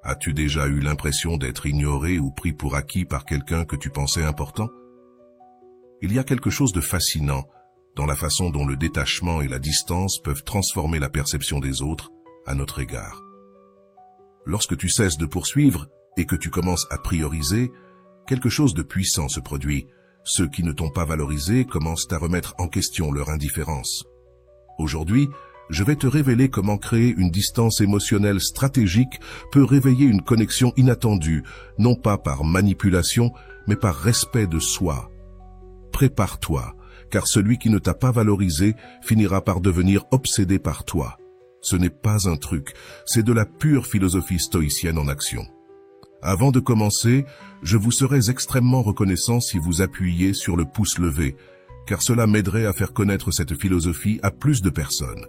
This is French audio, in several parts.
As-tu déjà eu l'impression d'être ignoré ou pris pour acquis par quelqu'un que tu pensais important? Il y a quelque chose de fascinant dans la façon dont le détachement et la distance peuvent transformer la perception des autres à notre égard. Lorsque tu cesses de poursuivre et que tu commences à prioriser, quelque chose de puissant se produit. Ceux qui ne t'ont pas valorisé commencent à remettre en question leur indifférence. Aujourd'hui, je vais te révéler comment créer une distance émotionnelle stratégique peut réveiller une connexion inattendue, non pas par manipulation, mais par respect de soi. Prépare-toi, car celui qui ne t'a pas valorisé finira par devenir obsédé par toi. Ce n'est pas un truc, c'est de la pure philosophie stoïcienne en action. Avant de commencer, je vous serais extrêmement reconnaissant si vous appuyiez sur le pouce levé, car cela m'aiderait à faire connaître cette philosophie à plus de personnes.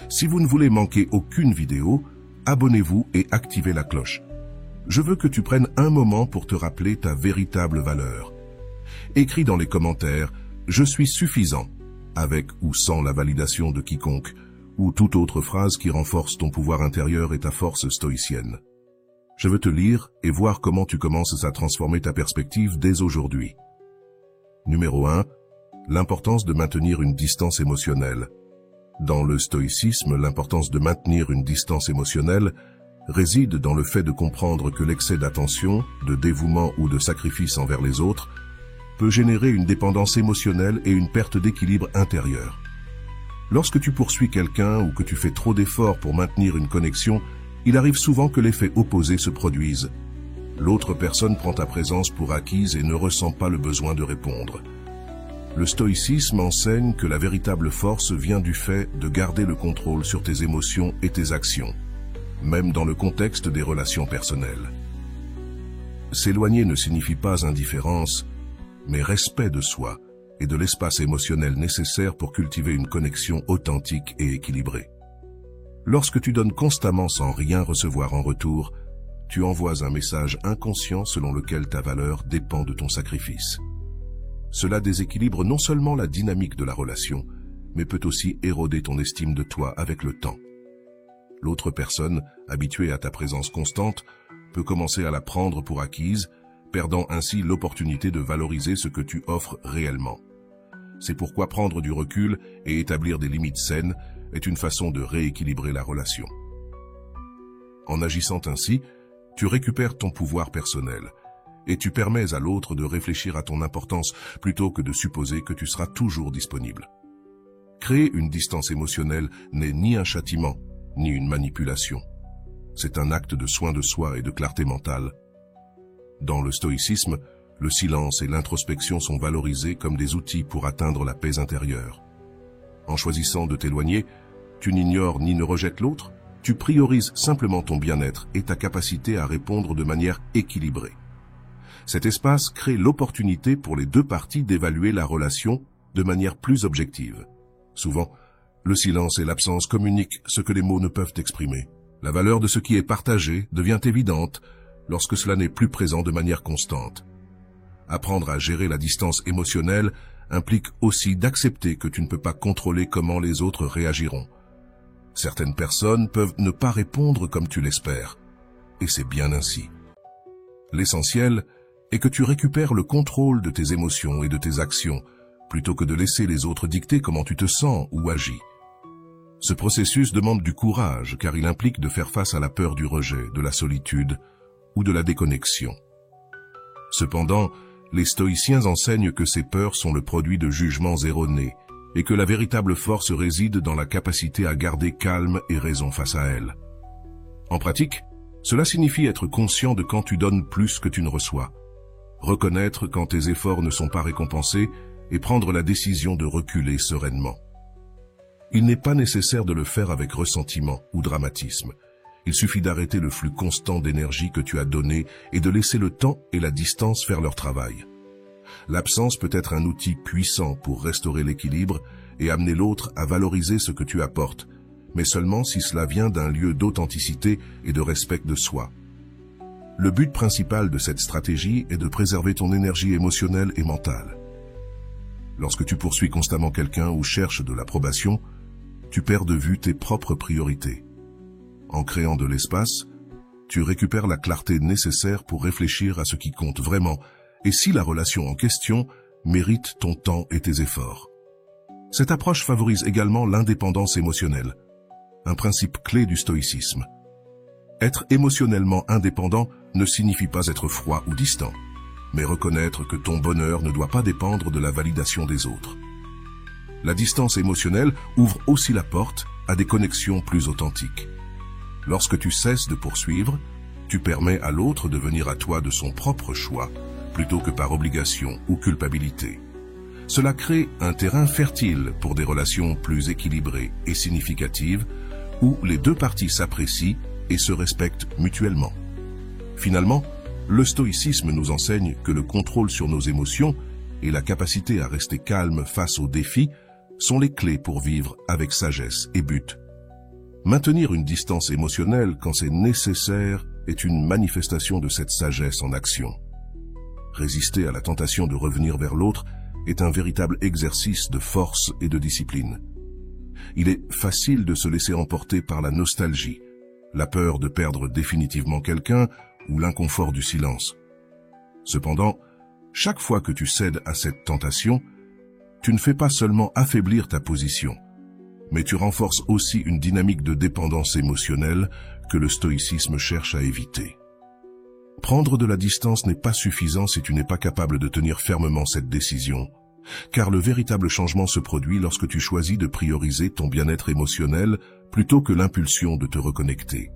Si vous ne voulez manquer aucune vidéo, abonnez-vous et activez la cloche. Je veux que tu prennes un moment pour te rappeler ta véritable valeur. Écris dans les commentaires « Je suis suffisant » avec ou sans la validation de quiconque, ou toute autre phrase qui renforce ton pouvoir intérieur et ta force stoïcienne. Je veux te lire et voir comment tu commences à transformer ta perspective dès aujourd'hui. Numéro 1. L'importance de maintenir une distance émotionnelle. Dans le stoïcisme, l'importance de maintenir une distance émotionnelle réside dans le fait de comprendre que l'excès d'attention, de dévouement ou de sacrifice envers les autres peut générer une dépendance émotionnelle et une perte d'équilibre intérieur. Lorsque tu poursuis quelqu'un ou que tu fais trop d'efforts pour maintenir une connexion, il arrive souvent que l'effet opposé se produise. L'autre personne prend ta présence pour acquise et ne ressent pas le besoin de répondre. Le stoïcisme enseigne que la véritable force vient du fait de garder le contrôle sur tes émotions et tes actions, même dans le contexte des relations personnelles. S'éloigner ne signifie pas indifférence, mais respect de soi et de l'espace émotionnel nécessaire pour cultiver une connexion authentique et équilibrée. Lorsque tu donnes constamment sans rien recevoir en retour, tu envoies un message inconscient selon lequel ta valeur dépend de ton sacrifice. Cela déséquilibre non seulement la dynamique de la relation, mais peut aussi éroder ton estime de toi avec le temps. L'autre personne, habituée à ta présence constante, peut commencer à la prendre pour acquise, perdant ainsi l'opportunité de valoriser ce que tu offres réellement. C'est pourquoi prendre du recul et établir des limites saines est une façon de rééquilibrer la relation. En agissant ainsi, tu récupères ton pouvoir personnel et tu permets à l'autre de réfléchir à ton importance plutôt que de supposer que tu seras toujours disponible. Créer une distance émotionnelle n'est ni un châtiment, ni une manipulation. C'est un acte de soin de soi et de clarté mentale. Dans le stoïcisme, le silence et l'introspection sont valorisés comme des outils pour atteindre la paix intérieure. En choisissant de t'éloigner, tu n'ignores ni ne rejettes l'autre, tu priorises simplement ton bien-être et ta capacité à répondre de manière équilibrée. Cet espace crée l'opportunité pour les deux parties d'évaluer la relation de manière plus objective. Souvent, le silence et l'absence communiquent ce que les mots ne peuvent exprimer. La valeur de ce qui est partagé devient évidente lorsque cela n'est plus présent de manière constante. Apprendre à gérer la distance émotionnelle implique aussi d'accepter que tu ne peux pas contrôler comment les autres réagiront. Certaines personnes peuvent ne pas répondre comme tu l'espères, et c'est bien ainsi. L'essentiel est que tu récupères le contrôle de tes émotions et de tes actions, plutôt que de laisser les autres dicter comment tu te sens ou agis. Ce processus demande du courage, car il implique de faire face à la peur du rejet, de la solitude ou de la déconnexion. Cependant, les stoïciens enseignent que ces peurs sont le produit de jugements erronés et que la véritable force réside dans la capacité à garder calme et raison face à elles. En pratique, cela signifie être conscient de quand tu donnes plus que tu ne reçois, reconnaître quand tes efforts ne sont pas récompensés et prendre la décision de reculer sereinement. Il n'est pas nécessaire de le faire avec ressentiment ou dramatisme. Il suffit d'arrêter le flux constant d'énergie que tu as donné et de laisser le temps et la distance faire leur travail. L'absence peut être un outil puissant pour restaurer l'équilibre et amener l'autre à valoriser ce que tu apportes, mais seulement si cela vient d'un lieu d'authenticité et de respect de soi. Le but principal de cette stratégie est de préserver ton énergie émotionnelle et mentale. Lorsque tu poursuis constamment quelqu'un ou cherches de l'approbation, tu perds de vue tes propres priorités. En créant de l'espace, tu récupères la clarté nécessaire pour réfléchir à ce qui compte vraiment et si la relation en question mérite ton temps et tes efforts. Cette approche favorise également l'indépendance émotionnelle, un principe clé du stoïcisme. Être émotionnellement indépendant ne signifie pas être froid ou distant, mais reconnaître que ton bonheur ne doit pas dépendre de la validation des autres. La distance émotionnelle ouvre aussi la porte à des connexions plus authentiques. Lorsque tu cesses de poursuivre, tu permets à l'autre de venir à toi de son propre choix, plutôt que par obligation ou culpabilité. Cela crée un terrain fertile pour des relations plus équilibrées et significatives, où les deux parties s'apprécient et se respectent mutuellement. Finalement, le stoïcisme nous enseigne que le contrôle sur nos émotions et la capacité à rester calme face aux défis sont les clés pour vivre avec sagesse et but. Maintenir une distance émotionnelle quand c'est nécessaire est une manifestation de cette sagesse en action. Résister à la tentation de revenir vers l'autre est un véritable exercice de force et de discipline. Il est facile de se laisser emporter par la nostalgie, la peur de perdre définitivement quelqu'un ou l'inconfort du silence. Cependant, chaque fois que tu cèdes à cette tentation, tu ne fais pas seulement affaiblir ta position, mais tu renforces aussi une dynamique de dépendance émotionnelle que le stoïcisme cherche à éviter. Prendre de la distance n'est pas suffisant si tu n'es pas capable de tenir fermement cette décision, car le véritable changement se produit lorsque tu choisis de prioriser ton bien-être émotionnel plutôt que l'impulsion de te reconnecter.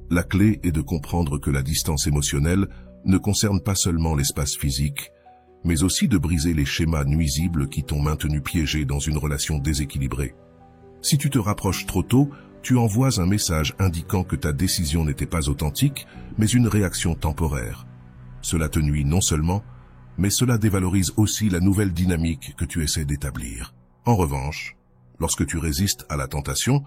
La clé est de comprendre que la distance émotionnelle ne concerne pas seulement l'espace physique, mais aussi de briser les schémas nuisibles qui t'ont maintenu piégé dans une relation déséquilibrée. Si tu te rapproches trop tôt, tu envoies un message indiquant que ta décision n'était pas authentique, mais une réaction temporaire. Cela te nuit non seulement, mais cela dévalorise aussi la nouvelle dynamique que tu essaies d'établir. En revanche, lorsque tu résistes à la tentation,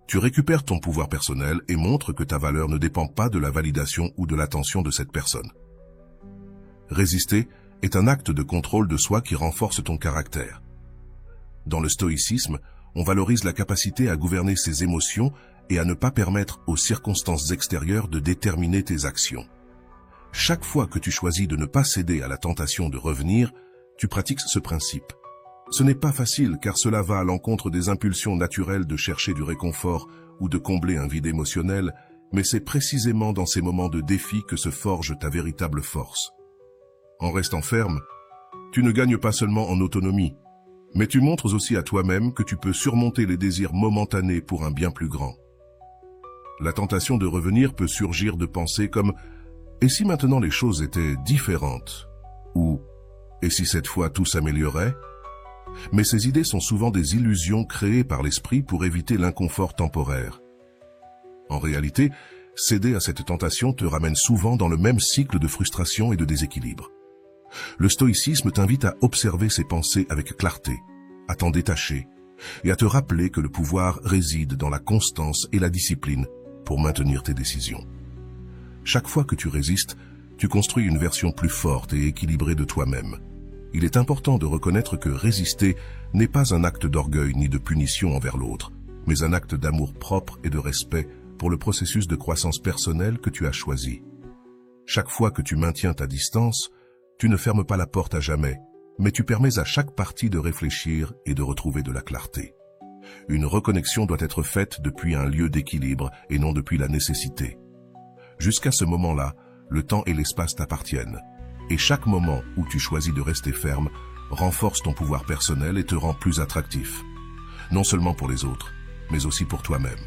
tu récupères ton pouvoir personnel et montres que ta valeur ne dépend pas de la validation ou de l'attention de cette personne. Résister est un acte de contrôle de soi qui renforce ton caractère. Dans le stoïcisme, on valorise la capacité à gouverner ses émotions et à ne pas permettre aux circonstances extérieures de déterminer tes actions. Chaque fois que tu choisis de ne pas céder à la tentation de revenir, tu pratiques ce principe. Ce n'est pas facile car cela va à l'encontre des impulsions naturelles de chercher du réconfort ou de combler un vide émotionnel, mais c'est précisément dans ces moments de défi que se forge ta véritable force. En restant ferme, tu ne gagnes pas seulement en autonomie, mais tu montres aussi à toi-même que tu peux surmonter les désirs momentanés pour un bien plus grand. La tentation de revenir peut surgir de pensées comme « Et si maintenant les choses étaient différentes ?» ou « Et si cette fois tout s'améliorait ?» Mais ces idées sont souvent des illusions créées par l'esprit pour éviter l'inconfort temporaire. En réalité, céder à cette tentation te ramène souvent dans le même cycle de frustration et de déséquilibre. Le stoïcisme t'invite à observer ces pensées avec clarté, à t'en détacher et à te rappeler que le pouvoir réside dans la constance et la discipline pour maintenir tes décisions. Chaque fois que tu résistes, tu construis une version plus forte et équilibrée de toi-même. Il est important de reconnaître que résister n'est pas un acte d'orgueil ni de punition envers l'autre, mais un acte d'amour propre et de respect pour le processus de croissance personnelle que tu as choisi. Chaque fois que tu maintiens ta distance, tu ne fermes pas la porte à jamais, mais tu permets à chaque partie de réfléchir et de retrouver de la clarté. Une reconnexion doit être faite depuis un lieu d'équilibre et non depuis la nécessité. Jusqu'à ce moment-là, le temps et l'espace t'appartiennent. Et chaque moment où tu choisis de rester ferme renforce ton pouvoir personnel et te rend plus attractif. Non seulement pour les autres, mais aussi pour toi-même.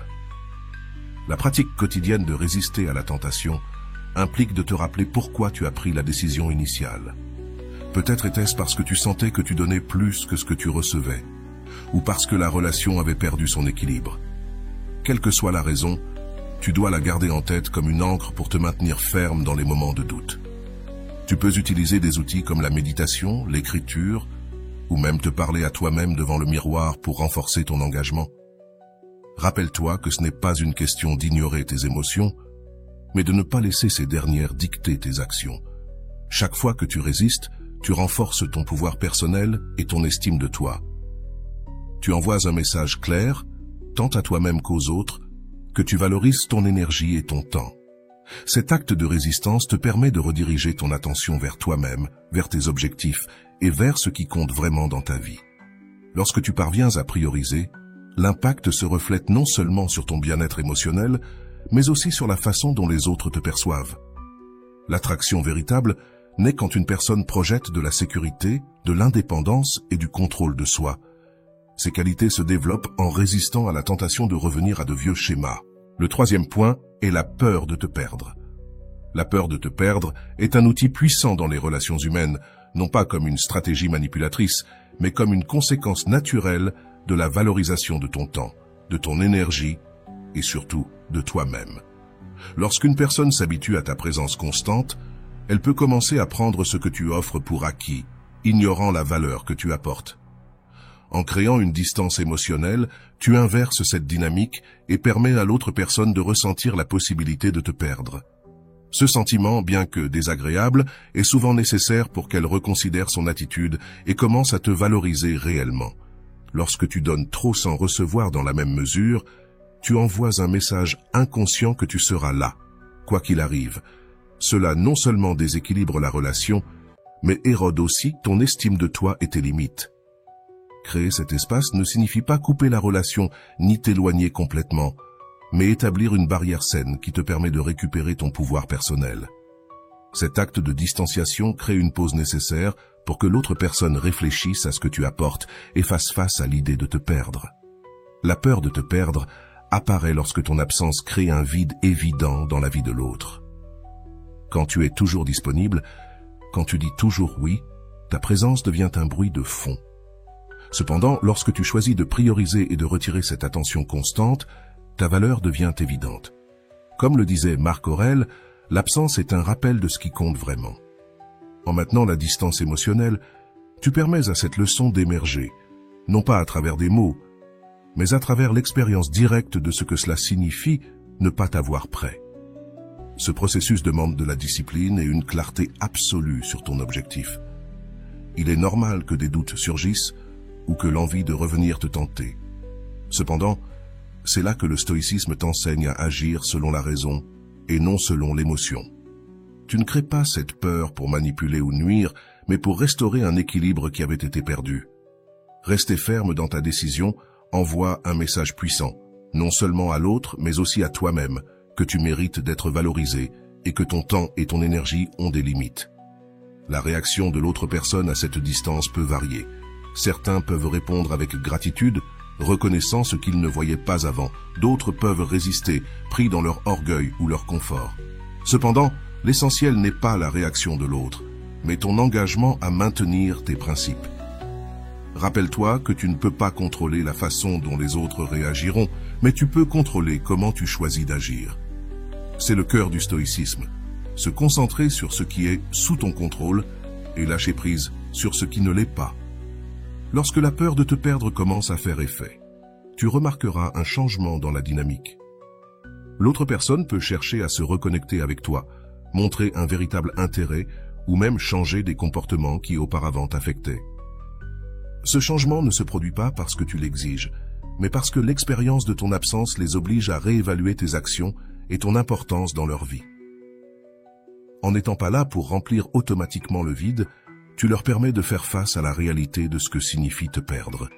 La pratique quotidienne de résister à la tentation implique de te rappeler pourquoi tu as pris la décision initiale. Peut-être était-ce parce que tu sentais que tu donnais plus que ce que tu recevais, ou parce que la relation avait perdu son équilibre. Quelle que soit la raison, tu dois la garder en tête comme une ancre pour te maintenir ferme dans les moments de doute. Tu peux utiliser des outils comme la méditation, l'écriture, ou même te parler à toi-même devant le miroir pour renforcer ton engagement. Rappelle-toi que ce n'est pas une question d'ignorer tes émotions, mais de ne pas laisser ces dernières dicter tes actions. Chaque fois que tu résistes, tu renforces ton pouvoir personnel et ton estime de toi. Tu envoies un message clair, tant à toi-même qu'aux autres, que tu valorises ton énergie et ton temps. Cet acte de résistance te permet de rediriger ton attention vers toi-même, vers tes objectifs et vers ce qui compte vraiment dans ta vie. Lorsque tu parviens à prioriser, l'impact se reflète non seulement sur ton bien-être émotionnel, mais aussi sur la façon dont les autres te perçoivent. L'attraction véritable naît quand une personne projette de la sécurité, de l'indépendance et du contrôle de soi. Ces qualités se développent en résistant à la tentation de revenir à de vieux schémas. Le troisième point est la peur de te perdre. La peur de te perdre est un outil puissant dans les relations humaines, non pas comme une stratégie manipulatrice, mais comme une conséquence naturelle de la valorisation de ton temps, de ton énergie et surtout de toi-même. Lorsqu'une personne s'habitue à ta présence constante, elle peut commencer à prendre ce que tu offres pour acquis, ignorant la valeur que tu apportes. En créant une distance émotionnelle, tu inverses cette dynamique et permets à l'autre personne de ressentir la possibilité de te perdre. Ce sentiment, bien que désagréable, est souvent nécessaire pour qu'elle reconsidère son attitude et commence à te valoriser réellement. Lorsque tu donnes trop sans recevoir dans la même mesure, tu envoies un message inconscient que tu seras là, quoi qu'il arrive. Cela non seulement déséquilibre la relation, mais érode aussi ton estime de toi et tes limites. Créer cet espace ne signifie pas couper la relation ni t'éloigner complètement, mais établir une barrière saine qui te permet de récupérer ton pouvoir personnel. Cet acte de distanciation crée une pause nécessaire pour que l'autre personne réfléchisse à ce que tu apportes et fasse face à l'idée de te perdre. La peur de te perdre apparaît lorsque ton absence crée un vide évident dans la vie de l'autre. Quand tu es toujours disponible, quand tu dis toujours oui, ta présence devient un bruit de fond. Cependant, lorsque tu choisis de prioriser et de retirer cette attention constante, ta valeur devient évidente. Comme le disait Marc Aurèle, l'absence est un rappel de ce qui compte vraiment. En maintenant la distance émotionnelle, tu permets à cette leçon d'émerger, non pas à travers des mots, mais à travers l'expérience directe de ce que cela signifie ne pas t'avoir prêt. Ce processus demande de la discipline et une clarté absolue sur ton objectif. Il est normal que des doutes surgissent ou que l'envie de revenir te tenter. Cependant, c'est là que le stoïcisme t'enseigne à agir selon la raison et non selon l'émotion. Tu ne crées pas cette peur pour manipuler ou nuire, mais pour restaurer un équilibre qui avait été perdu. Rester ferme dans ta décision envoie un message puissant, non seulement à l'autre, mais aussi à toi-même, que tu mérites d'être valorisé et que ton temps et ton énergie ont des limites. La réaction de l'autre personne à cette distance peut varier. Certains peuvent répondre avec gratitude, reconnaissant ce qu'ils ne voyaient pas avant. D'autres peuvent résister, pris dans leur orgueil ou leur confort. Cependant, l'essentiel n'est pas la réaction de l'autre, mais ton engagement à maintenir tes principes. Rappelle-toi que tu ne peux pas contrôler la façon dont les autres réagiront, mais tu peux contrôler comment tu choisis d'agir. C'est le cœur du stoïcisme. Se concentrer sur ce qui est sous ton contrôle et lâcher prise sur ce qui ne l'est pas. Lorsque la peur de te perdre commence à faire effet, tu remarqueras un changement dans la dynamique. L'autre personne peut chercher à se reconnecter avec toi, montrer un véritable intérêt ou même changer des comportements qui auparavant t'affectaient. Ce changement ne se produit pas parce que tu l'exiges, mais parce que l'expérience de ton absence les oblige à réévaluer tes actions et ton importance dans leur vie. En n'étant pas là pour remplir automatiquement le vide, tu leur permets de faire face à la réalité de ce que signifie te perdre.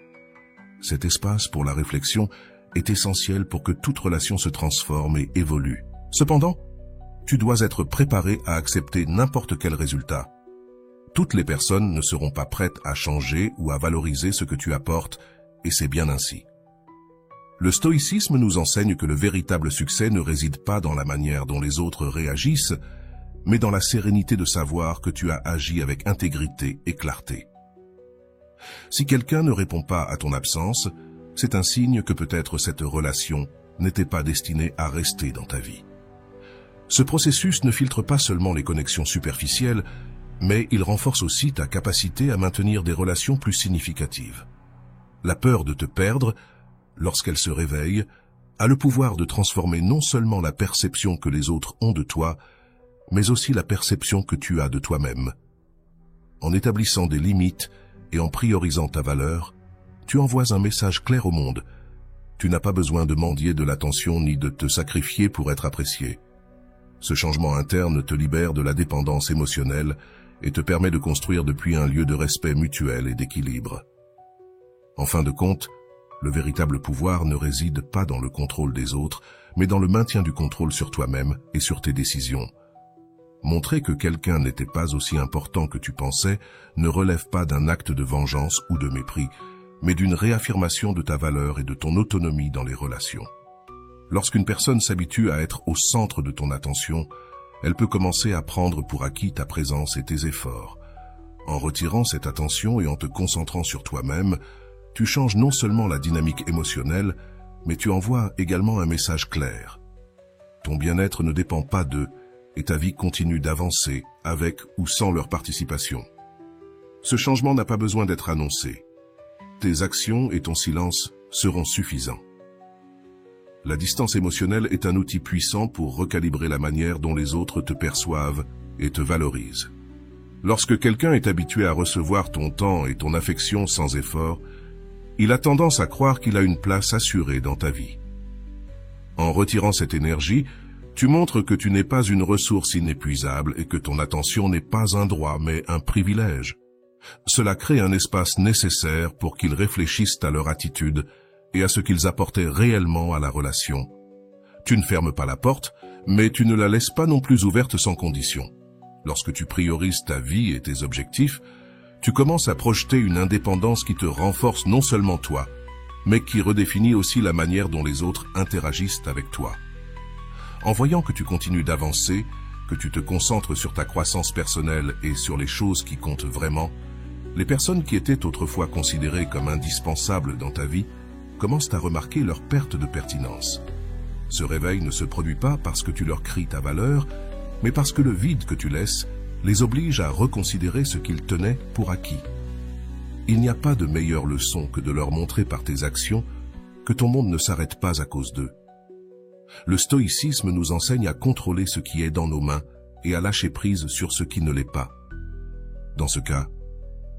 Cet espace pour la réflexion est essentiel pour que toute relation se transforme et évolue. Cependant, tu dois être préparé à accepter n'importe quel résultat. Toutes les personnes ne seront pas prêtes à changer ou à valoriser ce que tu apportes, et c'est bien ainsi. Le stoïcisme nous enseigne que le véritable succès ne réside pas dans la manière dont les autres réagissent, mais dans la sérénité de savoir que tu as agi avec intégrité et clarté. Si quelqu'un ne répond pas à ton absence, c'est un signe que peut-être cette relation n'était pas destinée à rester dans ta vie. Ce processus ne filtre pas seulement les connexions superficielles, mais il renforce aussi ta capacité à maintenir des relations plus significatives. La peur de te perdre, lorsqu'elle se réveille, a le pouvoir de transformer non seulement la perception que les autres ont de toi, mais aussi la perception que tu as de toi-même. En établissant des limites et en priorisant ta valeur, tu envoies un message clair au monde. Tu n'as pas besoin de mendier de l'attention ni de te sacrifier pour être apprécié. Ce changement interne te libère de la dépendance émotionnelle et te permet de construire depuis un lieu de respect mutuel et d'équilibre. En fin de compte, le véritable pouvoir ne réside pas dans le contrôle des autres, mais dans le maintien du contrôle sur toi-même et sur tes décisions. Montrer que quelqu'un n'était pas aussi important que tu pensais ne relève pas d'un acte de vengeance ou de mépris, mais d'une réaffirmation de ta valeur et de ton autonomie dans les relations. Lorsqu'une personne s'habitue à être au centre de ton attention, elle peut commencer à prendre pour acquis ta présence et tes efforts. En retirant cette attention et en te concentrant sur toi-même, tu changes non seulement la dynamique émotionnelle, mais tu envoies également un message clair. Ton bien-être ne dépend pas d'eux, et ta vie continue d'avancer avec ou sans leur participation. Ce changement n'a pas besoin d'être annoncé. Tes actions et ton silence seront suffisants. La distance émotionnelle est un outil puissant pour recalibrer la manière dont les autres te perçoivent et te valorisent. Lorsque quelqu'un est habitué à recevoir ton temps et ton affection sans effort, il a tendance à croire qu'il a une place assurée dans ta vie. En retirant cette énergie, tu montres que tu n'es pas une ressource inépuisable et que ton attention n'est pas un droit mais un privilège. Cela crée un espace nécessaire pour qu'ils réfléchissent à leur attitude et à ce qu'ils apportaient réellement à la relation. Tu ne fermes pas la porte, mais tu ne la laisses pas non plus ouverte sans condition. Lorsque tu priorises ta vie et tes objectifs, tu commences à projeter une indépendance qui te renforce non seulement toi, mais qui redéfinit aussi la manière dont les autres interagissent avec toi. En voyant que tu continues d'avancer, que tu te concentres sur ta croissance personnelle et sur les choses qui comptent vraiment, les personnes qui étaient autrefois considérées comme indispensables dans ta vie commencent à remarquer leur perte de pertinence. Ce réveil ne se produit pas parce que tu leur cries ta valeur, mais parce que le vide que tu laisses les oblige à reconsidérer ce qu'ils tenaient pour acquis. Il n'y a pas de meilleure leçon que de leur montrer par tes actions que ton monde ne s'arrête pas à cause d'eux. Le stoïcisme nous enseigne à contrôler ce qui est dans nos mains et à lâcher prise sur ce qui ne l'est pas. Dans ce cas,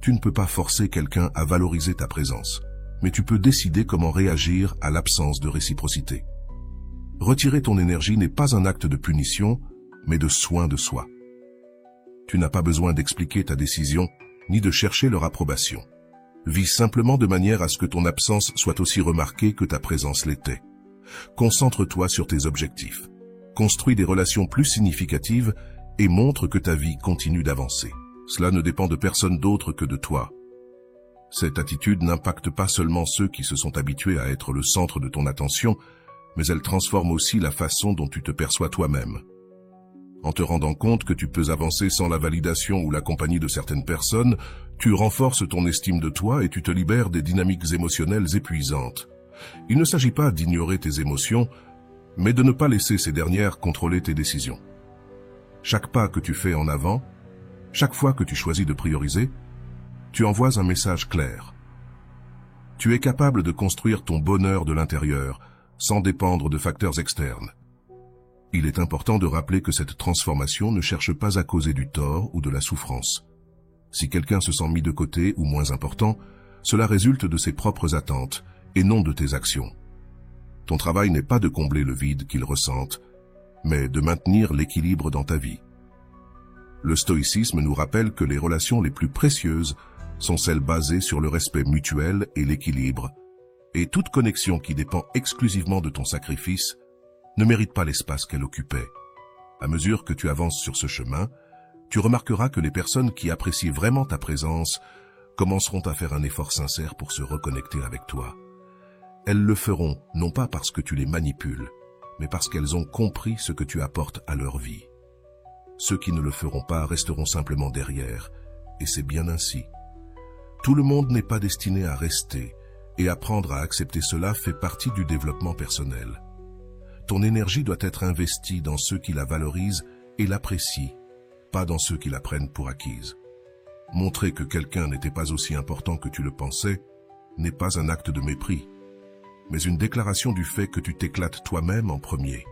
tu ne peux pas forcer quelqu'un à valoriser ta présence, mais tu peux décider comment réagir à l'absence de réciprocité. Retirer ton énergie n'est pas un acte de punition, mais de soin de soi. Tu n'as pas besoin d'expliquer ta décision, ni de chercher leur approbation. Vis simplement de manière à ce que ton absence soit aussi remarquée que ta présence l'était. Concentre-toi sur tes objectifs. Construis des relations plus significatives et montre que ta vie continue d'avancer. Cela ne dépend de personne d'autre que de toi. Cette attitude n'impacte pas seulement ceux qui se sont habitués à être le centre de ton attention, mais elle transforme aussi la façon dont tu te perçois toi-même. En te rendant compte que tu peux avancer sans la validation ou la compagnie de certaines personnes, tu renforces ton estime de toi et tu te libères des dynamiques émotionnelles épuisantes. Il ne s'agit pas d'ignorer tes émotions, mais de ne pas laisser ces dernières contrôler tes décisions. Chaque pas que tu fais en avant, chaque fois que tu choisis de prioriser, tu envoies un message clair. Tu es capable de construire ton bonheur de l'intérieur, sans dépendre de facteurs externes. Il est important de rappeler que cette transformation ne cherche pas à causer du tort ou de la souffrance. Si quelqu'un se sent mis de côté ou moins important, cela résulte de ses propres attentes et non de tes actions. Ton travail n'est pas de combler le vide qu'il ressente, mais de maintenir l'équilibre dans ta vie. Le stoïcisme nous rappelle que les relations les plus précieuses sont celles basées sur le respect mutuel et l'équilibre, et toute connexion qui dépend exclusivement de ton sacrifice ne mérite pas l'espace qu'elle occupait. À mesure que tu avances sur ce chemin, tu remarqueras que les personnes qui apprécient vraiment ta présence commenceront à faire un effort sincère pour se reconnecter avec toi. Elles le feront non pas parce que tu les manipules, mais parce qu'elles ont compris ce que tu apportes à leur vie. Ceux qui ne le feront pas resteront simplement derrière, et c'est bien ainsi. Tout le monde n'est pas destiné à rester, et apprendre à accepter cela fait partie du développement personnel. Ton énergie doit être investie dans ceux qui la valorisent et l'apprécient, pas dans ceux qui la prennent pour acquise. Montrer que quelqu'un n'était pas aussi important que tu le pensais n'est pas un acte de mépris, mais une déclaration du fait que tu t'éclates toi-même en premier.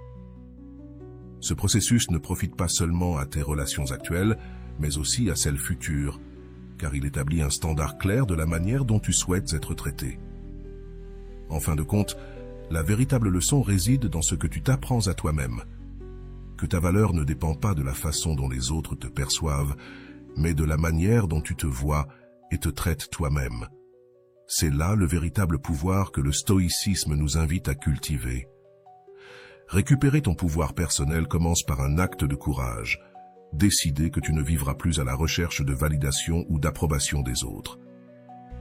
Ce processus ne profite pas seulement à tes relations actuelles, mais aussi à celles futures, car il établit un standard clair de la manière dont tu souhaites être traité. En fin de compte, la véritable leçon réside dans ce que tu t'apprends à toi-même. que ta valeur ne dépend pas de la façon dont les autres te perçoivent, mais de la manière dont tu te vois et te traites toi-même. C'est là le véritable pouvoir que le stoïcisme nous invite à cultiver. Récupérer ton pouvoir personnel commence par un acte de courage. Décider que tu ne vivras plus à la recherche de validation ou d'approbation des autres.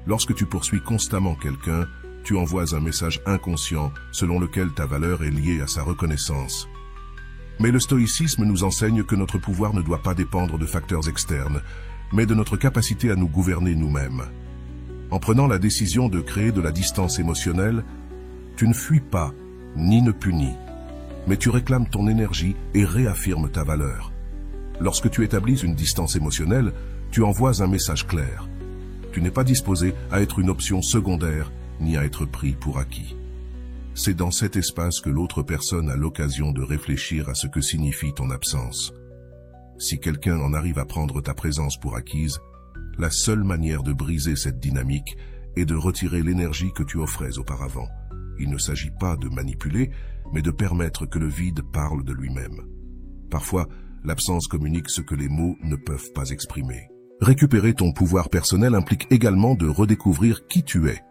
Lorsque tu poursuis constamment quelqu'un, tu envoies un message inconscient selon lequel ta valeur est liée à sa reconnaissance. Mais le stoïcisme nous enseigne que notre pouvoir ne doit pas dépendre de facteurs externes, mais de notre capacité à nous gouverner nous-mêmes. En prenant la décision de créer de la distance émotionnelle, tu ne fuis pas, ni ne punis, mais tu réclames ton énergie et réaffirmes ta valeur. Lorsque tu établis une distance émotionnelle, tu envoies un message clair. Tu n'es pas disposé à être une option secondaire, ni à être pris pour acquis. C'est dans cet espace que l'autre personne a l'occasion de réfléchir à ce que signifie ton absence. Si quelqu'un en arrive à prendre ta présence pour acquise, la seule manière de briser cette dynamique est de retirer l'énergie que tu offrais auparavant. Il ne s'agit pas de manipuler, mais de permettre que le vide parle de lui-même. Parfois, l'absence communique ce que les mots ne peuvent pas exprimer. Récupérer ton pouvoir personnel implique également de redécouvrir qui tu es.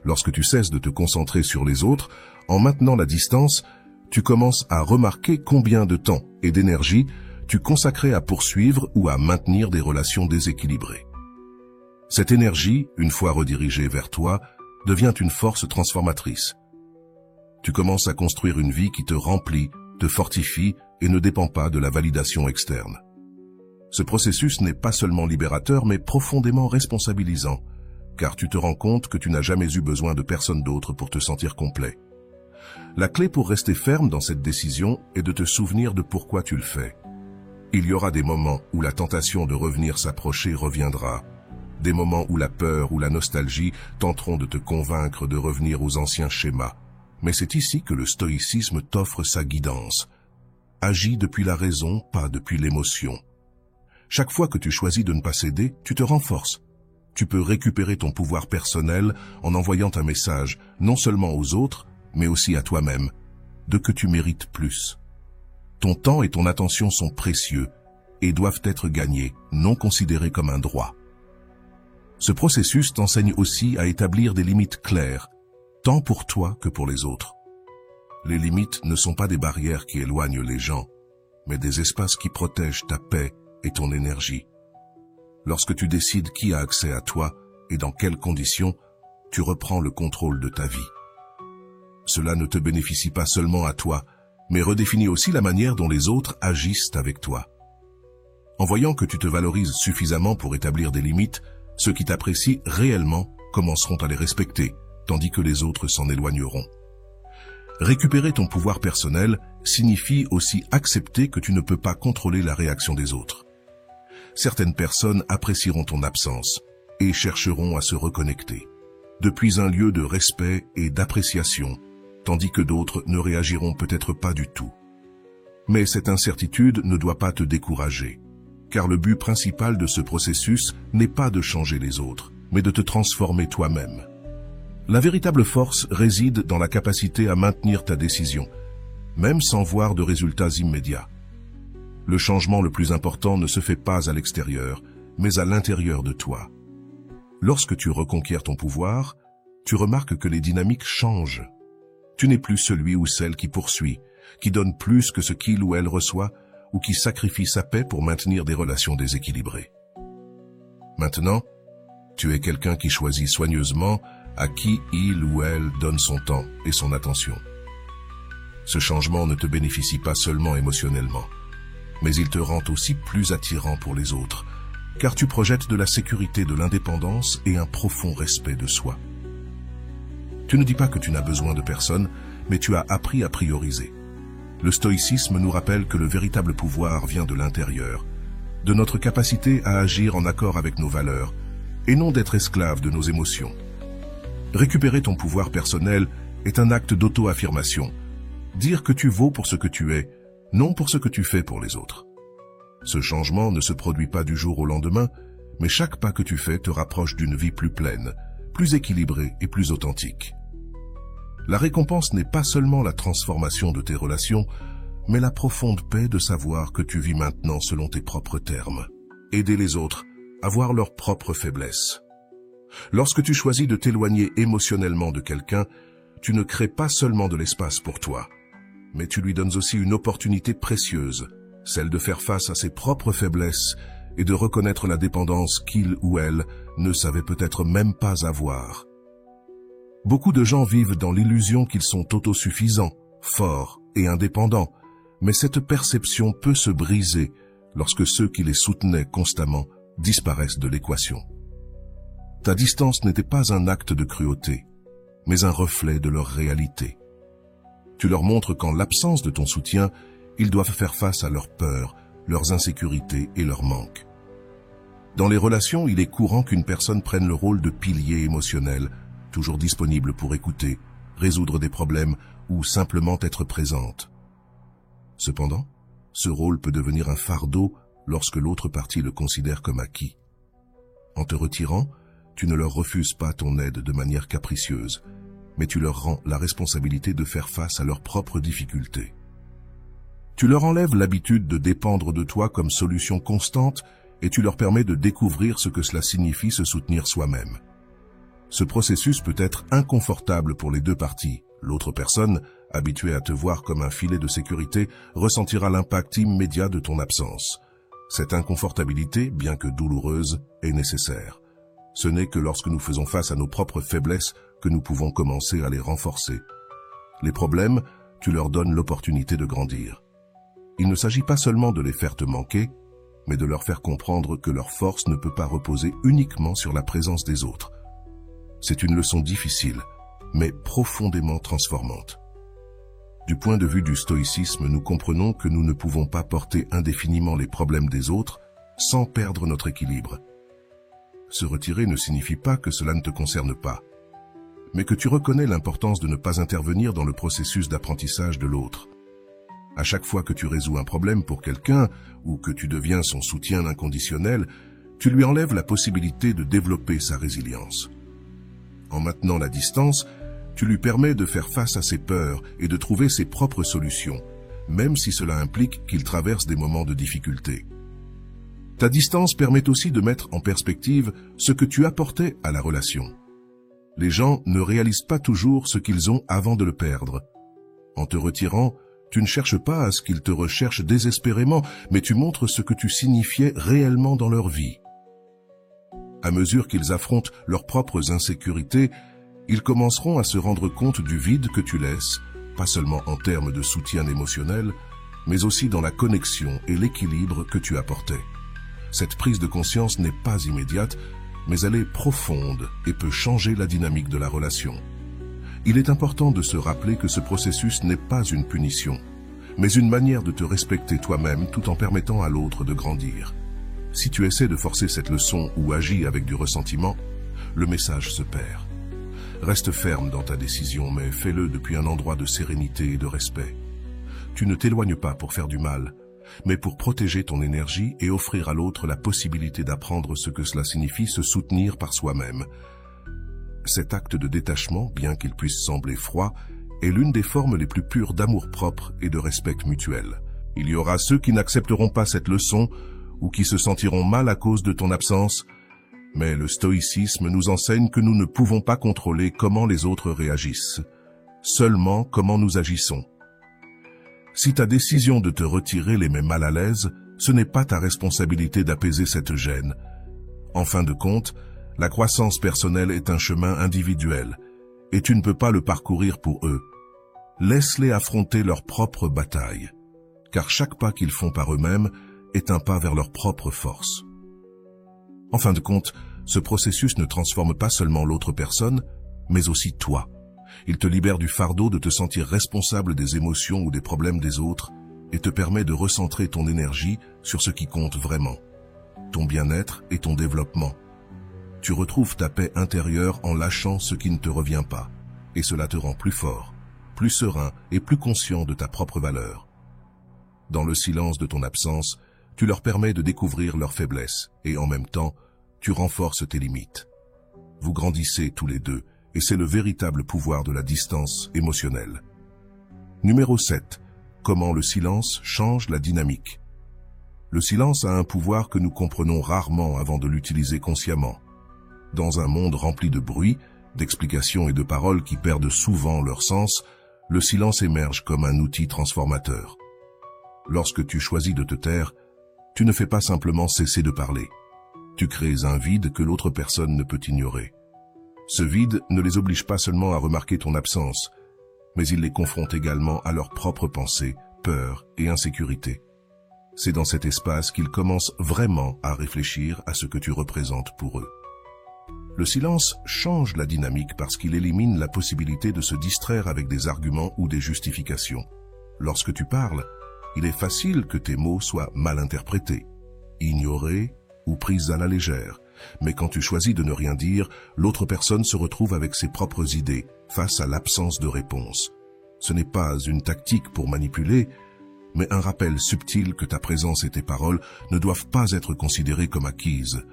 Lorsque tu cesses de te concentrer sur les autres, en maintenant la distance, tu commences à remarquer combien de temps et d'énergie tu consacrais à poursuivre ou à maintenir des relations déséquilibrées. Cette énergie, une fois redirigée vers toi, devient une force transformatrice. Tu commences à construire une vie qui te remplit, te fortifie et ne dépend pas de la validation externe. Ce processus n'est pas seulement libérateur, mais profondément responsabilisant, car tu te rends compte que tu n'as jamais eu besoin de personne d'autre pour te sentir complet. La clé pour rester ferme dans cette décision est de te souvenir de pourquoi tu le fais. Il y aura des moments où la tentation de revenir s'approcher reviendra, des moments où la peur ou la nostalgie tenteront de te convaincre de revenir aux anciens schémas. Mais c'est ici que le stoïcisme t'offre sa guidance. Agis depuis la raison, pas depuis l'émotion. Chaque fois que tu choisis de ne pas céder, tu te renforces. Tu peux récupérer ton pouvoir personnel en envoyant un message, non seulement aux autres, mais aussi à toi-même, de que tu mérites plus. Ton temps et ton attention sont précieux et doivent être gagnés, non considérés comme un droit. Ce processus t'enseigne aussi à établir des limites claires, tant pour toi que pour les autres. Les limites ne sont pas des barrières qui éloignent les gens, mais des espaces qui protègent ta paix et ton énergie. Lorsque tu décides qui a accès à toi et dans quelles conditions, tu reprends le contrôle de ta vie. Cela ne te bénéficie pas seulement à toi, mais redéfinit aussi la manière dont les autres agissent avec toi. En voyant que tu te valorises suffisamment pour établir des limites, ceux qui t'apprécient réellement commenceront à les respecter, tandis que les autres s'en éloigneront. Récupérer ton pouvoir personnel signifie aussi accepter que tu ne peux pas contrôler la réaction des autres. Certaines personnes apprécieront ton absence et chercheront à se reconnecter, depuis un lieu de respect et d'appréciation, tandis que d'autres ne réagiront peut-être pas du tout. Mais cette incertitude ne doit pas te décourager, car le but principal de ce processus n'est pas de changer les autres, mais de te transformer toi-même. La véritable force réside dans la capacité à maintenir ta décision, même sans voir de résultats immédiats. Le changement le plus important ne se fait pas à l'extérieur, mais à l'intérieur de toi. Lorsque tu reconquiers ton pouvoir, tu remarques que les dynamiques changent. Tu n'es plus celui ou celle qui poursuit, qui donne plus que ce qu'il ou elle reçoit, ou qui sacrifie sa paix pour maintenir des relations déséquilibrées. Maintenant, tu es quelqu'un qui choisit soigneusement à qui il ou elle donne son temps et son attention. Ce changement ne te bénéficie pas seulement émotionnellement, mais il te rend aussi plus attirant pour les autres, car tu projettes de la sécurité, de l'indépendance et un profond respect de soi. Tu ne dis pas que tu n'as besoin de personne, mais tu as appris à prioriser. Le stoïcisme nous rappelle que le véritable pouvoir vient de l'intérieur, de notre capacité à agir en accord avec nos valeurs, et non d'être esclave de nos émotions. Récupérer ton pouvoir personnel est un acte d'auto-affirmation. Dire que tu vaux pour ce que tu es, non pour ce que tu fais pour les autres. Ce changement ne se produit pas du jour au lendemain, mais chaque pas que tu fais te rapproche d'une vie plus pleine, plus équilibrée et plus authentique. La récompense n'est pas seulement la transformation de tes relations, mais la profonde paix de savoir que tu vis maintenant selon tes propres termes. Aider les autres à voir leurs propres faiblesses. Lorsque tu choisis de t'éloigner émotionnellement de quelqu'un, tu ne crées pas seulement de l'espace pour toi, mais tu lui donnes aussi une opportunité précieuse, celle de faire face à ses propres faiblesses et de reconnaître la dépendance qu'il ou elle ne savait peut-être même pas avoir. Beaucoup de gens vivent dans l'illusion qu'ils sont autosuffisants, forts et indépendants, mais cette perception peut se briser lorsque ceux qui les soutenaient constamment disparaissent de l'équation. Ta distance n'était pas un acte de cruauté, mais un reflet de leur réalité. Tu leur montres qu'en l'absence de ton soutien, ils doivent faire face à leurs peurs, leurs insécurités et leurs manques. Dans les relations, il est courant qu'une personne prenne le rôle de pilier émotionnel, toujours disponible pour écouter, résoudre des problèmes ou simplement être présente. Cependant, ce rôle peut devenir un fardeau lorsque l'autre partie le considère comme acquis. En te retirant, tu ne leur refuses pas ton aide de manière capricieuse, mais tu leur rends la responsabilité de faire face à leurs propres difficultés. Tu leur enlèves l'habitude de dépendre de toi comme solution constante et tu leur permets de découvrir ce que cela signifie se soutenir soi-même. Ce processus peut être inconfortable pour les deux parties. L'autre personne, habituée à te voir comme un filet de sécurité, ressentira l'impact immédiat de ton absence. Cette inconfortabilité, bien que douloureuse, est nécessaire. Ce n'est que lorsque nous faisons face à nos propres faiblesses que nous pouvons commencer à les renforcer. Les problèmes, tu leur donnes l'opportunité de grandir. Il ne s'agit pas seulement de les faire te manquer, mais de leur faire comprendre que leur force ne peut pas reposer uniquement sur la présence des autres. C'est une leçon difficile, mais profondément transformante. Du point de vue du stoïcisme, nous comprenons que nous ne pouvons pas porter indéfiniment les problèmes des autres sans perdre notre équilibre. Se retirer ne signifie pas que cela ne te concerne pas, mais que tu reconnais l'importance de ne pas intervenir dans le processus d'apprentissage de l'autre. À chaque fois que tu résous un problème pour quelqu'un ou que tu deviens son soutien inconditionnel, tu lui enlèves la possibilité de développer sa résilience. En maintenant la distance, tu lui permets de faire face à ses peurs et de trouver ses propres solutions, même si cela implique qu'il traverse des moments de difficulté. Ta distance permet aussi de mettre en perspective ce que tu apportais à la relation. Les gens ne réalisent pas toujours ce qu'ils ont avant de le perdre. En te retirant, tu ne cherches pas à ce qu'ils te recherchent désespérément, mais tu montres ce que tu signifiais réellement dans leur vie. À mesure qu'ils affrontent leurs propres insécurités, ils commenceront à se rendre compte du vide que tu laisses, pas seulement en termes de soutien émotionnel, mais aussi dans la connexion et l'équilibre que tu apportais. Cette prise de conscience n'est pas immédiate, mais elle est profonde et peut changer la dynamique de la relation. Il est important de se rappeler que ce processus n'est pas une punition, mais une manière de te respecter toi-même tout en permettant à l'autre de grandir. Si tu essaies de forcer cette leçon ou agis avec du ressentiment, le message se perd. Reste ferme dans ta décision, mais fais-le depuis un endroit de sérénité et de respect. Tu ne t'éloignes pas pour faire du mal, mais pour protéger ton énergie et offrir à l'autre la possibilité d'apprendre ce que cela signifie se soutenir par soi-même. Cet acte de détachement, bien qu'il puisse sembler froid, est l'une des formes les plus pures d'amour-propre et de respect mutuel. Il y aura ceux qui n'accepteront pas cette leçon ou qui se sentiront mal à cause de ton absence, mais le stoïcisme nous enseigne que nous ne pouvons pas contrôler comment les autres réagissent, seulement comment nous agissons. Si ta décision de te retirer les met mal à l'aise, ce n'est pas ta responsabilité d'apaiser cette gêne. En fin de compte, la croissance personnelle est un chemin individuel, et tu ne peux pas le parcourir pour eux. Laisse-les affronter leur propre bataille, car chaque pas qu'ils font par eux-mêmes est un pas vers leur propre force. En fin de compte, ce processus ne transforme pas seulement l'autre personne, mais aussi toi. Il te libère du fardeau de te sentir responsable des émotions ou des problèmes des autres et te permet de recentrer ton énergie sur ce qui compte vraiment, ton bien-être et ton développement. Tu retrouves ta paix intérieure en lâchant ce qui ne te revient pas, et cela te rend plus fort, plus serein et plus conscient de ta propre valeur. Dans le silence de ton absence, tu leur permets de découvrir leurs faiblesses et en même temps, tu renforces tes limites. Vous grandissez tous les deux et c'est le véritable pouvoir de la distance émotionnelle. Numéro 7. comment le silence change la dynamique. Le silence a un pouvoir que nous comprenons rarement avant de l'utiliser consciemment. Dans un monde rempli de bruit, d'explications et de paroles qui perdent souvent leur sens, le silence émerge comme un outil transformateur. Lorsque tu choisis de te taire, tu ne fais pas simplement cesser de parler. Tu crées un vide que l'autre personne ne peut ignorer. Ce vide ne les oblige pas seulement à remarquer ton absence, mais il les confronte également à leurs propres pensées, peurs et insécurités. C'est dans cet espace qu'ils commencent vraiment à réfléchir à ce que tu représentes pour eux. Le silence change la dynamique parce qu'il élimine la possibilité de se distraire avec des arguments ou des justifications. Lorsque tu parles, il est facile que tes mots soient mal interprétés, ignorés ou pris à la légère. Mais quand tu choisis de ne rien dire, l'autre personne se retrouve avec ses propres idées face à l'absence de réponse. Ce n'est pas une tactique pour manipuler, mais un rappel subtil que ta présence et tes paroles ne doivent pas être considérées comme acquises.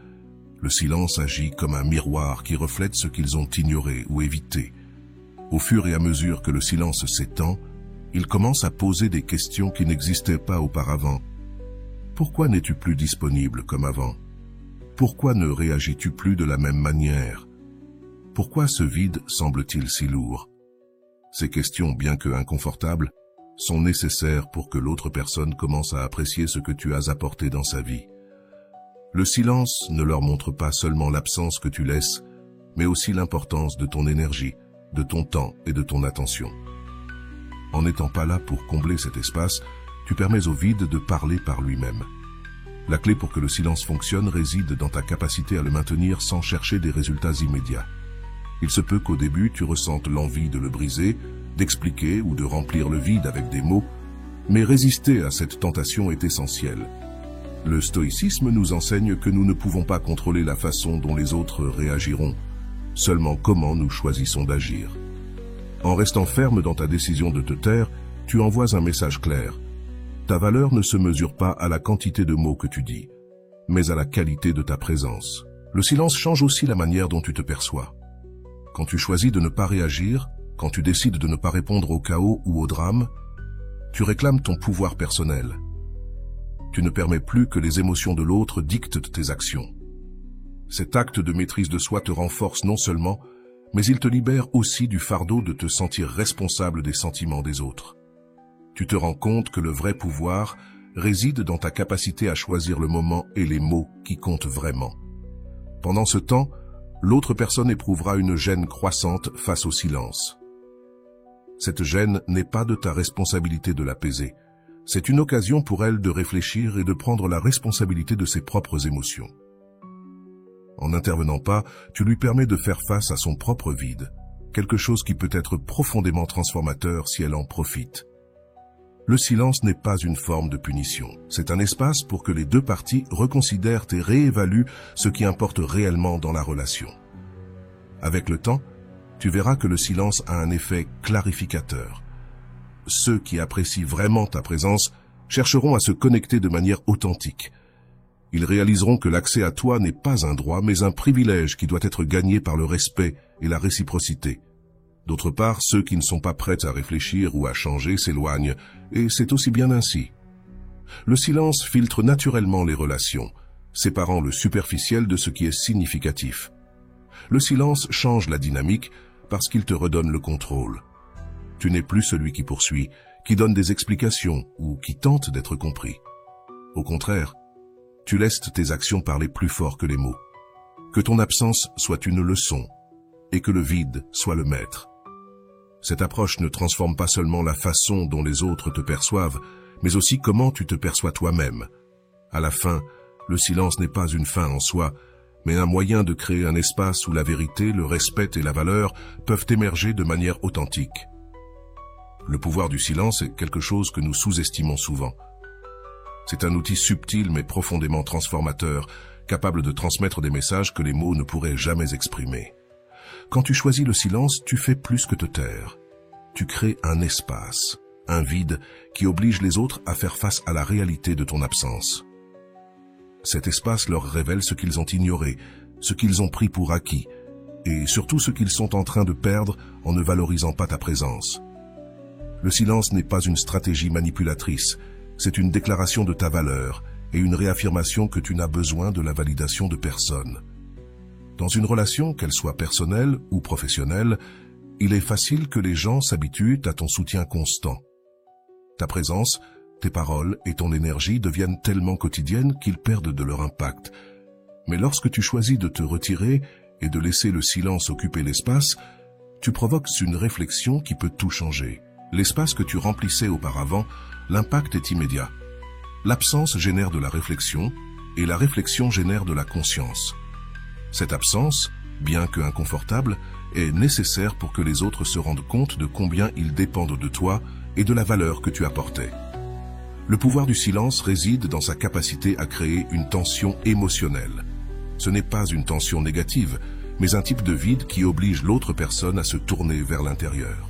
Le silence agit comme un miroir qui reflète ce qu'ils ont ignoré ou évité. Au fur et à mesure que le silence s'étend, ils commencent à poser des questions qui n'existaient pas auparavant. Pourquoi n'es-tu plus disponible comme avant? Pourquoi ne réagis-tu plus de la même manière? Pourquoi ce vide semble-t-il si lourd? Ces questions, bien que inconfortables, sont nécessaires pour que l'autre personne commence à apprécier ce que tu as apporté dans sa vie. Le silence ne leur montre pas seulement l'absence que tu laisses, mais aussi l'importance de ton énergie, de ton temps et de ton attention. En n'étant pas là pour combler cet espace, tu permets au vide de parler par lui-même. La clé pour que le silence fonctionne réside dans ta capacité à le maintenir sans chercher des résultats immédiats. Il se peut qu'au début tu ressentes l'envie de le briser, d'expliquer ou de remplir le vide avec des mots, mais résister à cette tentation est essentiel. Le stoïcisme nous enseigne que nous ne pouvons pas contrôler la façon dont les autres réagiront, seulement comment nous choisissons d'agir. En restant ferme dans ta décision de te taire, tu envoies un message clair. Ta valeur ne se mesure pas à la quantité de mots que tu dis, mais à la qualité de ta présence. Le silence change aussi la manière dont tu te perçois. Quand tu choisis de ne pas réagir, quand tu décides de ne pas répondre au chaos ou au drame, tu réclames ton pouvoir personnel. Tu ne permets plus que les émotions de l'autre dictent tes actions. Cet acte de maîtrise de soi te renforce non seulement, mais il te libère aussi du fardeau de te sentir responsable des sentiments des autres. Tu te rends compte que le vrai pouvoir réside dans ta capacité à choisir le moment et les mots qui comptent vraiment. Pendant ce temps, l'autre personne éprouvera une gêne croissante face au silence. Cette gêne n'est pas de ta responsabilité de l'apaiser. C'est une occasion pour elle de réfléchir et de prendre la responsabilité de ses propres émotions. En n'intervenant pas, tu lui permets de faire face à son propre vide, quelque chose qui peut être profondément transformateur si elle en profite. Le silence n'est pas une forme de punition. C'est un espace pour que les deux parties reconsidèrent et réévaluent ce qui importe réellement dans la relation. Avec le temps, tu verras que le silence a un effet clarificateur. Ceux qui apprécient vraiment ta présence chercheront à se connecter de manière authentique. Ils réaliseront que l'accès à toi n'est pas un droit, mais un privilège qui doit être gagné par le respect et la réciprocité. D'autre part, ceux qui ne sont pas prêts à réfléchir ou à changer s'éloignent, et c'est aussi bien ainsi. Le silence filtre naturellement les relations, séparant le superficiel de ce qui est significatif. Le silence change la dynamique parce qu'il te redonne le contrôle. Tu n'es plus celui qui poursuit, qui donne des explications ou qui tente d'être compris. Au contraire, tu laisses tes actions parler plus fort que les mots. Que ton absence soit une leçon et que le vide soit le maître. Cette approche ne transforme pas seulement la façon dont les autres te perçoivent, mais aussi comment tu te perçois toi-même. À la fin, le silence n'est pas une fin en soi, mais un moyen de créer un espace où la vérité, le respect et la valeur peuvent émerger de manière authentique. Le pouvoir du silence est quelque chose que nous sous-estimons souvent. C'est un outil subtil mais profondément transformateur, capable de transmettre des messages que les mots ne pourraient jamais exprimer. Quand tu choisis le silence, tu fais plus que te taire. Tu crées un espace, un vide qui oblige les autres à faire face à la réalité de ton absence. Cet espace leur révèle ce qu'ils ont ignoré, ce qu'ils ont pris pour acquis, et surtout ce qu'ils sont en train de perdre en ne valorisant pas ta présence. Le silence n'est pas une stratégie manipulatrice, c'est une déclaration de ta valeur et une réaffirmation que tu n'as besoin de la validation de personne. Dans une relation, qu'elle soit personnelle ou professionnelle, il est facile que les gens s'habituent à ton soutien constant. Ta présence, tes paroles et ton énergie deviennent tellement quotidiennes qu'ils perdent de leur impact. Mais lorsque tu choisis de te retirer et de laisser le silence occuper l'espace, tu provoques une réflexion qui peut tout changer. L'espace que tu remplissais auparavant, l'impact est immédiat. L'absence génère de la réflexion et la réflexion génère de la conscience. Cette absence, bien que inconfortable, est nécessaire pour que les autres se rendent compte de combien ils dépendent de toi et de la valeur que tu apportais. Le pouvoir du silence réside dans sa capacité à créer une tension émotionnelle. Ce n'est pas une tension négative, mais un type de vide qui oblige l'autre personne à se tourner vers l'intérieur.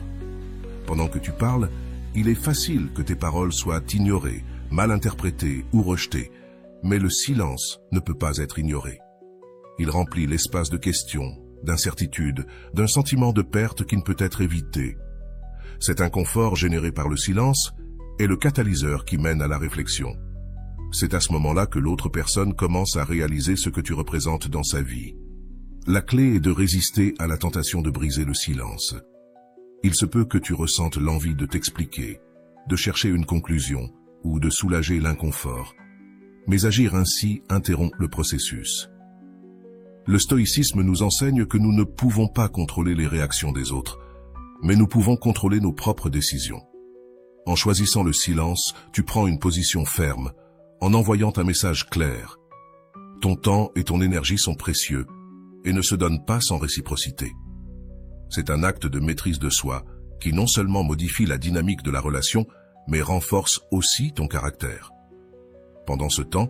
Pendant que tu parles, il est facile que tes paroles soient ignorées, mal interprétées ou rejetées, mais le silence ne peut pas être ignoré. Il remplit l'espace de questions, d'incertitudes, d'un sentiment de perte qui ne peut être évité. Cet inconfort généré par le silence est le catalyseur qui mène à la réflexion. C'est à ce moment-là que l'autre personne commence à réaliser ce que tu représentes dans sa vie. La clé est de résister à la tentation de briser le silence. Il se peut que tu ressentes l'envie de t'expliquer, de chercher une conclusion ou de soulager l'inconfort. Mais agir ainsi interrompt le processus. Le stoïcisme nous enseigne que nous ne pouvons pas contrôler les réactions des autres, mais nous pouvons contrôler nos propres décisions. En choisissant le silence, tu prends une position ferme, en envoyant un message clair. Ton temps et ton énergie sont précieux et ne se donnent pas sans réciprocité. C'est un acte de maîtrise de soi qui non seulement modifie la dynamique de la relation, mais renforce aussi ton caractère. Pendant ce temps,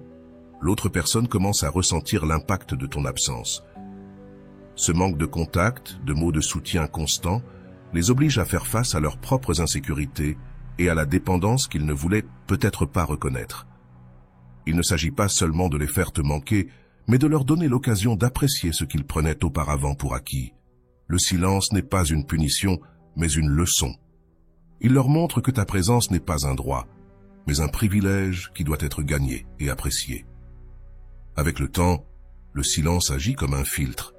l'autre personne commence à ressentir l'impact de ton absence. Ce manque de contact, de mots de soutien constants, les oblige à faire face à leurs propres insécurités et à la dépendance qu'ils ne voulaient peut-être pas reconnaître. Il ne s'agit pas seulement de les faire te manquer, mais de leur donner l'occasion d'apprécier ce qu'ils prenaient auparavant pour acquis. Le silence n'est pas une punition, mais une leçon. Il leur montre que ta présence n'est pas un droit, mais un privilège qui doit être gagné et apprécié. Avec le temps, le silence agit comme un filtre.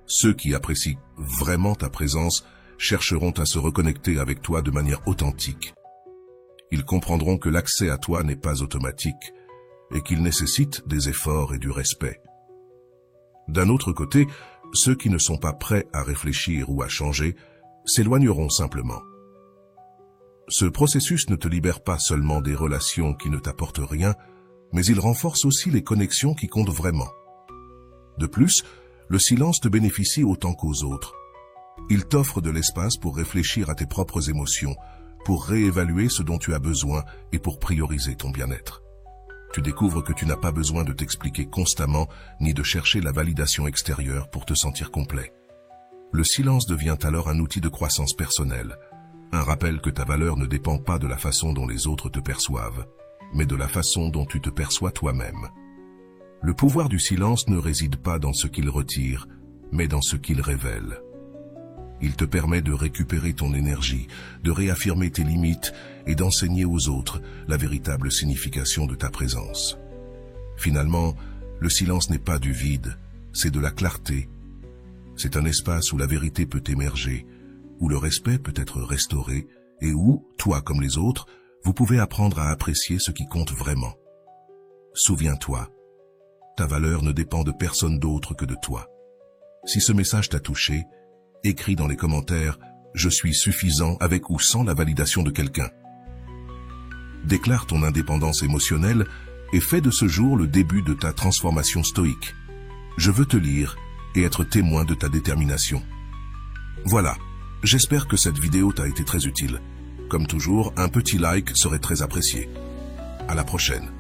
Ceux qui apprécient vraiment ta présence chercheront à se reconnecter avec toi de manière authentique. Ils comprendront que l'accès à toi n'est pas automatique et qu'il nécessite des efforts et du respect. D'un autre côté, ceux qui ne sont pas prêts à réfléchir ou à changer s'éloigneront simplement. Ce processus ne te libère pas seulement des relations qui ne t'apportent rien, mais il renforce aussi les connexions qui comptent vraiment. De plus, le silence te bénéficie autant qu'aux autres. Il t'offre de l'espace pour réfléchir à tes propres émotions, pour réévaluer ce dont tu as besoin et pour prioriser ton bien-être. Tu découvres que tu n'as pas besoin de t'expliquer constamment ni de chercher la validation extérieure pour te sentir complet. Le silence devient alors un outil de croissance personnelle, un rappel que ta valeur ne dépend pas de la façon dont les autres te perçoivent, mais de la façon dont tu te perçois toi-même. Le pouvoir du silence ne réside pas dans ce qu'il retire, mais dans ce qu'il révèle. Il te permet de récupérer ton énergie, de réaffirmer tes limites et d'enseigner aux autres la véritable signification de ta présence. Finalement, le silence n'est pas du vide, c'est de la clarté. C'est un espace où la vérité peut émerger, où le respect peut être restauré et où, toi comme les autres, vous pouvez apprendre à apprécier ce qui compte vraiment. Souviens-toi, ta valeur ne dépend de personne d'autre que de toi. Si ce message t'a touché, écris dans les commentaires « Je suis suffisant avec ou sans la validation de quelqu'un ». Déclare ton indépendance émotionnelle et fais de ce jour le début de ta transformation stoïque. Je veux te lire et être témoin de ta détermination. Voilà, j'espère que cette vidéo t'a été très utile. Comme toujours, un petit like serait très apprécié. À la prochaine.